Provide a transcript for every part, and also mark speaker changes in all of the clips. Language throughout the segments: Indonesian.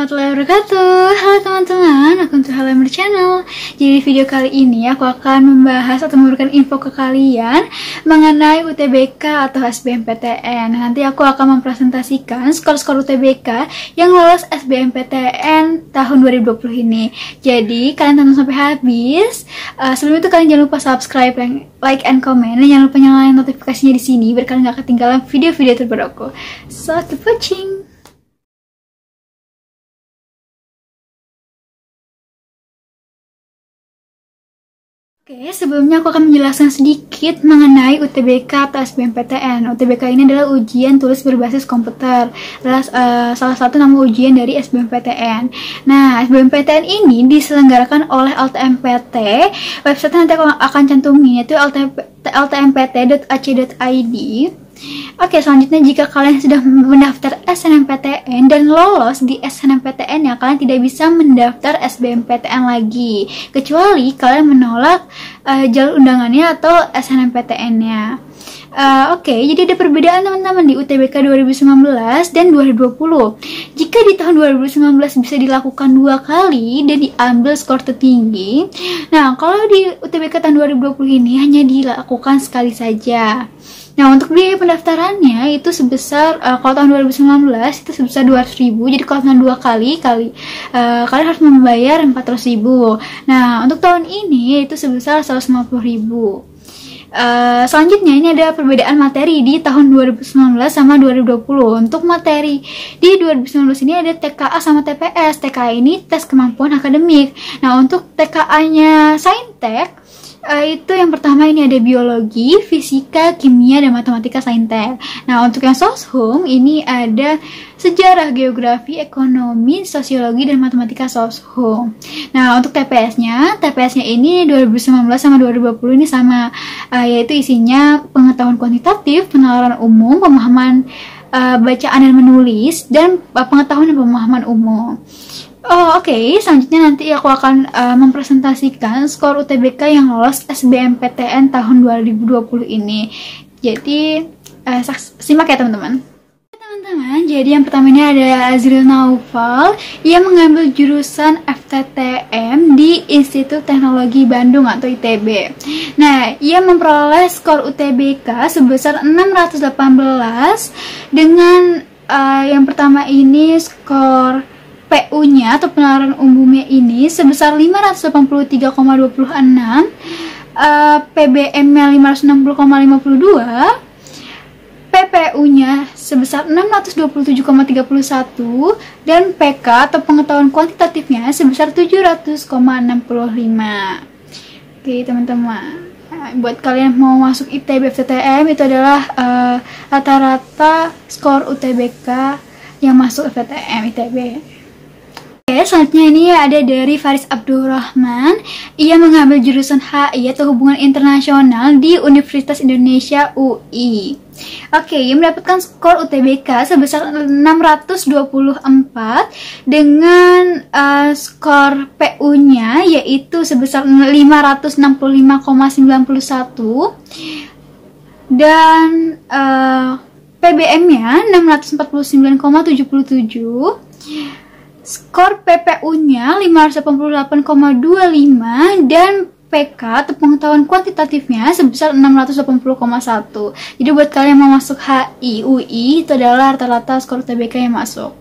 Speaker 1: warahmatullahi wabarakatuh. Halo teman-teman, welcome to Halamer Channel. Jadi video kali ini aku akan membahas atau memberikan info ke kalian mengenai UTBK atau SBMPTN. Nanti aku akan mempresentasikan skor-skor UTBK yang lolos SBMPTN tahun 2020 ini. Jadi kalian tonton sampai habis. Sebelum itu kalian jangan lupa subscribe, like, and comment. Dan jangan lupa nyalain notifikasinya di sini biar kalian gak ketinggalan video-video terbaru aku. So keep watching. Oke, sebelumnya aku akan menjelaskan sedikit mengenai UTBK atau SBMPTN. UTBK ini adalah ujian tulis berbasis komputer. Adalah salah satu nama ujian dari SBMPTN. Nah, SBMPTN ini diselenggarakan oleh LTMPT. Website nanti aku akan cantumin, yaitu ltmpt.ac.id. Oke, selanjutnya jika kalian sudah mendaftar SNMPTN dan lolos di SNMPTN ya, kalian tidak bisa mendaftar SBMPTN lagi kecuali kalian menolak jalur undangannya atau SNMPTN-nya. Oke, jadi ada perbedaan teman-teman di UTBK 2019 dan 2020. Jika di tahun 2019 bisa dilakukan 2 kali dan diambil skor tertinggi, nah kalau di UTBK tahun 2020 ini hanya dilakukan sekali saja. Nah, untuk biaya pendaftarannya itu sebesar, kalau tahun 2019 itu sebesar 200.000. Jadi kalau tahun 2 kali, kalian harus membayar 400.000. Nah, untuk tahun ini itu sebesar 150.000. Selanjutnya ini ada perbedaan materi di tahun 2019 sama 2020. Untuk materi di 2019 ini ada TKA sama TPS. TKA ini tes kemampuan akademik. Nah, untuk TKA-nya Saintek, itu yang pertama ini ada biologi, fisika, kimia, dan matematika saintek. Nah, untuk yang soshum ini ada sejarah, geografi, ekonomi, sosiologi, dan matematika soshum. Nah, untuk TPS-nya ini 2019 sama 2020 ini sama, yaitu isinya pengetahuan kuantitatif, penalaran umum, pemahaman bacaan dan menulis, dan pengetahuan dan pemahaman umum. Oke, selanjutnya nanti aku akan mempresentasikan skor UTBK yang lolos SBMPTN tahun 2020 ini. Jadi, simak ya teman-teman. Teman-teman, jadi yang pertama ini ada Azril Naufal. Ia mengambil jurusan FTTM di Institut Teknologi Bandung atau ITB. Nah, ia memperoleh skor UTBK sebesar 618 dengan yang pertama ini skor PU-nya atau penalaran umumnya ini sebesar 583,26, PBM-nya 560,52, PPU-nya sebesar 627,31, dan PK atau pengetahuan kuantitatifnya sebesar 700,65. Oke, teman-teman. Buat kalian yang mau masuk ITB FTTM itu adalah rata-rata skor UTBK yang masuk FTTM ITB. Oke, selanjutnya ini ada dari Faris Abdurrahman. Ia mengambil jurusan HI atau Hubungan Internasional di Universitas Indonesia UI. Oke, ia mendapatkan skor UTBK sebesar 624 dengan skor PU-nya yaitu sebesar 565,91 dan PBM-nya 649,77. Skor PPU-nya 588,25 dan PK atau pengetahuan kuantitatifnya sebesar 680,1. Jadi buat kalian yang mau masuk HI, UI itu adalah rata-rata skor UTBK yang masuk.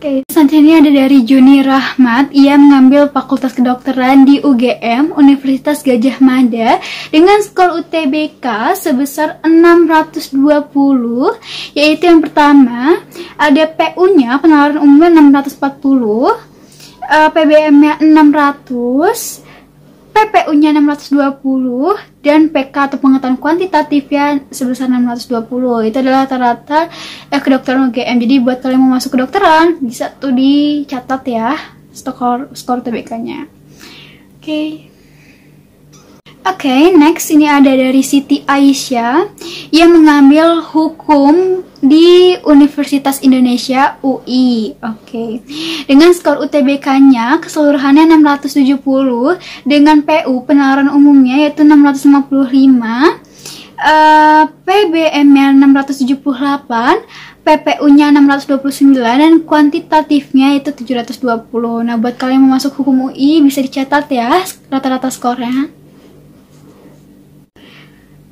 Speaker 1: Oke, selanjutnya ini ada dari Juni Rahmat. Ia mengambil Fakultas Kedokteran di UGM Universitas Gadjah Mada dengan skor UTBK sebesar 620, yaitu yang pertama ada PU-nya penalaran umumnya 640, PBM-nya 600, PPU-nya 620, dan PK atau pengetahuan kuantitatifnya sebesar 620. Itu adalah rata-rata kedokteran UGM. Jadi buat kalian yang mau masuk kedokteran, bisa tuh dicatat ya skor UTBK-nya. Oke, next ini ada dari Siti Aisyah yang mengambil hukum di Universitas Indonesia UI. Oke. Dengan skor UTBK-nya keseluruhannya 670 dengan PU penalaran umumnya yaitu 655, PBM-nya 678, PPU-nya 629 dan kuantitatifnya itu 720. Nah, buat kalian yang mau masuk hukum UI bisa dicatat ya rata-rata skornya.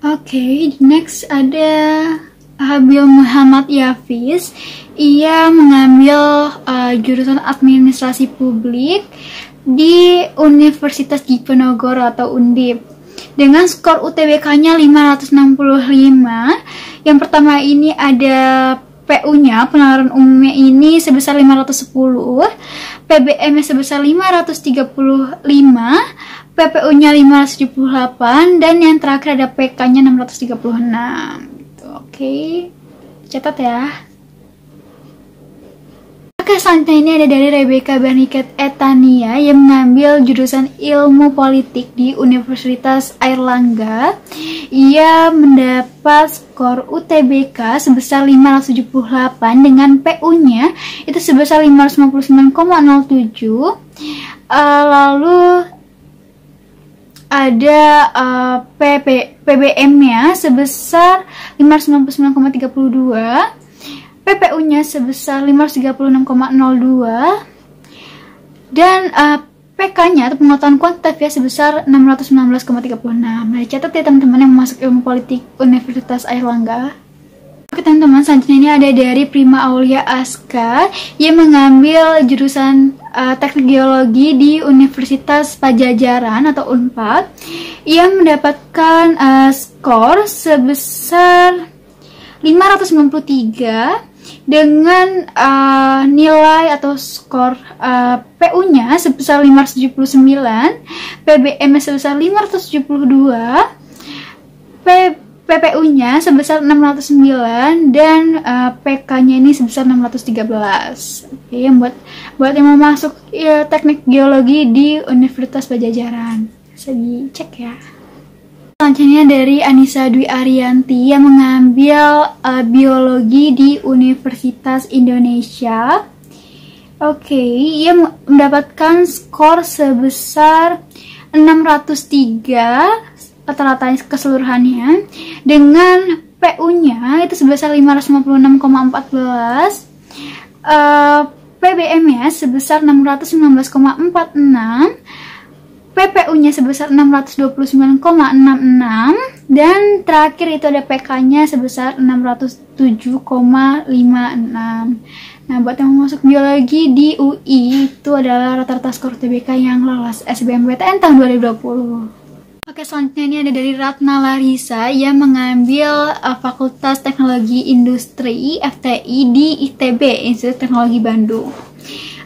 Speaker 1: Oke, next ada Habil Muhammad Yafiz. Ia mengambil jurusan administrasi publik di Universitas Diponegoro atau Undip dengan skor UTBK-nya 565. Yang pertama ini ada PU-nya, penalaran umumnya ini sebesar 510, PBM-nya sebesar 535, PPU-nya 578, dan yang terakhir ada PK-nya 636. Gitu. Oke, catat ya. Oke, selanjutnya ini ada dari Rebecca Berniket Etania yang mengambil jurusan ilmu politik di Universitas Airlangga. Ia mendapat skor UTBK sebesar 578 dengan PU-nya itu sebesar 559,07. Lalu ada PBM-nya sebesar 599,32. PPU-nya sebesar 536,02 dan PK-nya atau pengetahuan kuantitatifnya sebesar 619,36. Nah, dicatat ya teman-teman yang masuk ilmu politik Universitas Airlangga. Oke teman-teman, selanjutnya ini ada dari Prima Aulia Aska yang mengambil jurusan teknik geologi di Universitas Pajajaran atau Unpad. Ia mendapatkan skor sebesar 593 dengan nilai atau skor PU-nya sebesar 579, PBM-nya sebesar 572, PPU-nya sebesar 609, dan PK-nya ini sebesar 613. Oke, buat yang mau masuk teknik geologi di Universitas Pajajaran, bisa dicek ya. Selanjutnya dari Anissa Dwi Arianti yang mengambil biologi di Universitas Indonesia. Oke, ia mendapatkan skor sebesar 603 rata-rata keseluruhannya dengan PU-nya itu sebesar 556,14, PBM-nya sebesar 619,46, PPU-nya sebesar 629,66, dan terakhir itu ada PK-nya sebesar 607,56. Nah, buat yang mau masuk biologi di UI itu adalah rata-rata skor UTBK yang lolos SBMPTN tahun 2020. Oke, selanjutnya ini ada dari Ratna Larissa yang mengambil Fakultas Teknologi Industri FTI di ITB, Institut Teknologi Bandung.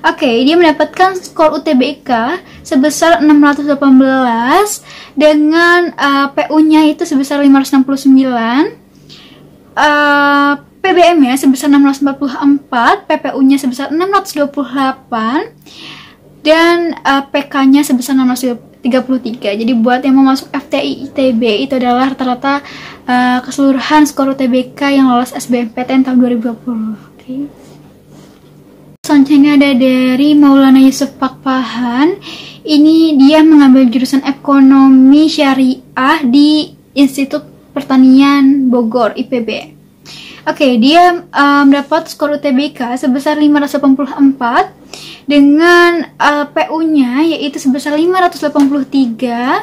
Speaker 1: Oke, dia mendapatkan skor UTBK sebesar 618 dengan PU-nya itu sebesar 569, PBM-nya sebesar 644, PPU-nya sebesar 628, dan PK-nya sebesar 633. Jadi buat yang mau masuk FTI ITB itu adalah rata-rata keseluruhan skor UTBK yang lolos SBMPTN tahun 2020. Oke. Selanjutnya ada dari Maulana Yusuf Pakpahan. Ini dia mengambil jurusan ekonomi syariah di Institut Pertanian Bogor, IPB. Oke, dia mendapat skor UTBK sebesar 584 dengan PU-nya yaitu sebesar 583,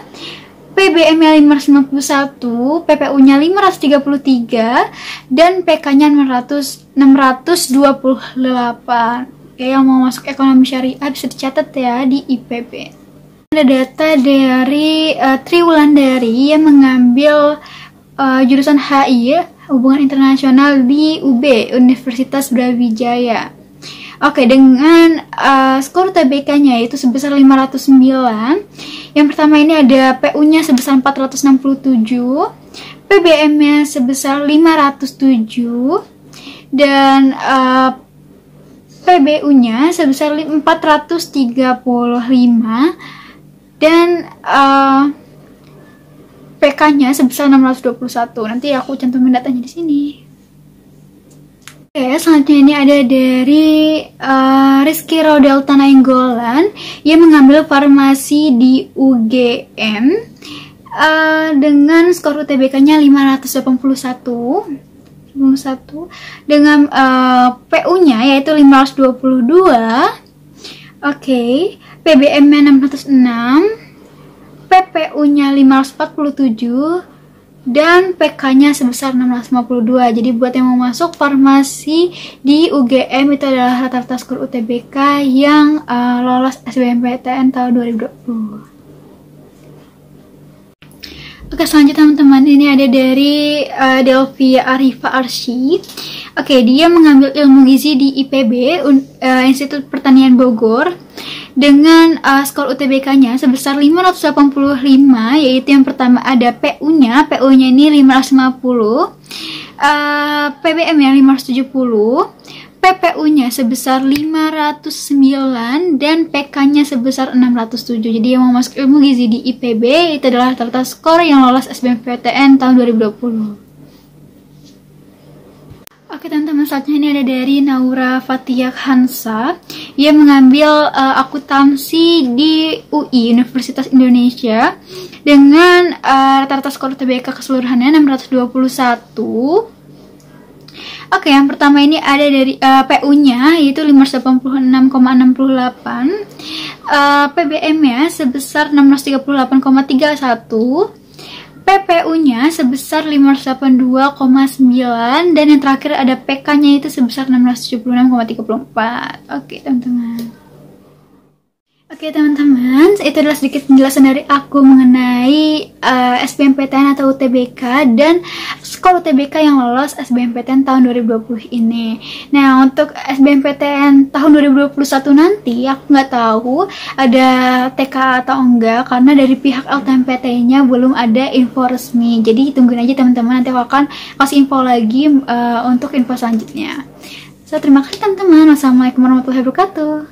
Speaker 1: PBM-nya 591, PPU-nya 533, dan PK-nya 628. Oke, yang mau masuk ekonomi syariah bisa dicatat ya di IPB. Ada data dari Triwulandari yang mengambil jurusan HI, Hubungan Internasional di UB, Universitas Brawijaya. Oke, dengan skor UTBK-nya itu sebesar 509. Yang pertama ini ada PU-nya sebesar 467, PBM-nya sebesar 507, dan PBU-nya sebesar 435, dan PK-nya sebesar 621. Nanti aku cantumin datanya di sini. Oke, selanjutnya ini ada dari Rizky Rodelta Nainggolan yang mengambil farmasi di UGM dengan skor UTBK-nya 581. dengan PU-nya yaitu 522. Oke, PBM-nya 606, PPU-nya 547, dan PK-nya sebesar 652. Jadi buat yang mau masuk farmasi di UGM itu adalah rata-rata skor UTBK yang lolos SBMPTN tahun 2020. Oke, selanjutnya teman-teman, ini ada dari Delvia Arifa Arsy. Oke, dia mengambil ilmu gizi di IPB, Institut Pertanian Bogor, dengan skor UTBK-nya sebesar 585, yaitu yang pertama ada PU-nya ini 550, PBM-nya 570, PPU-nya sebesar 509, dan PK-nya sebesar 607. Jadi yang mau masuk ilmu gizi di IPB itu adalah rata-rata skor yang lolos SBMPTN tahun 2020. Oke teman-teman, selanjutnya ini ada dari Naura Fatia Hansa. Ia mengambil akuntansi di UI, Universitas Indonesia, dengan rata-rata skor UTBK keseluruhannya 621. Oke, yang pertama ini ada dari PU-nya yaitu 586,68, PBM-nya sebesar 638,31, PPU-nya sebesar 582,9, dan yang terakhir ada PK-nya itu sebesar 676,34. Oke, teman-teman. Oke teman-teman, itu adalah sedikit penjelasan dari aku mengenai SBMPTN atau UTBK dan skor UTBK yang lolos SBMPTN tahun 2020 ini. Nah, untuk SBMPTN tahun 2021 nanti aku nggak tahu ada TK atau enggak, karena dari pihak LTMPT-nya belum ada info resmi. Jadi tungguin aja teman-teman, nanti aku akan kasih info lagi untuk info selanjutnya. So, terima kasih teman-teman. Wassalamualaikum warahmatullahi wabarakatuh.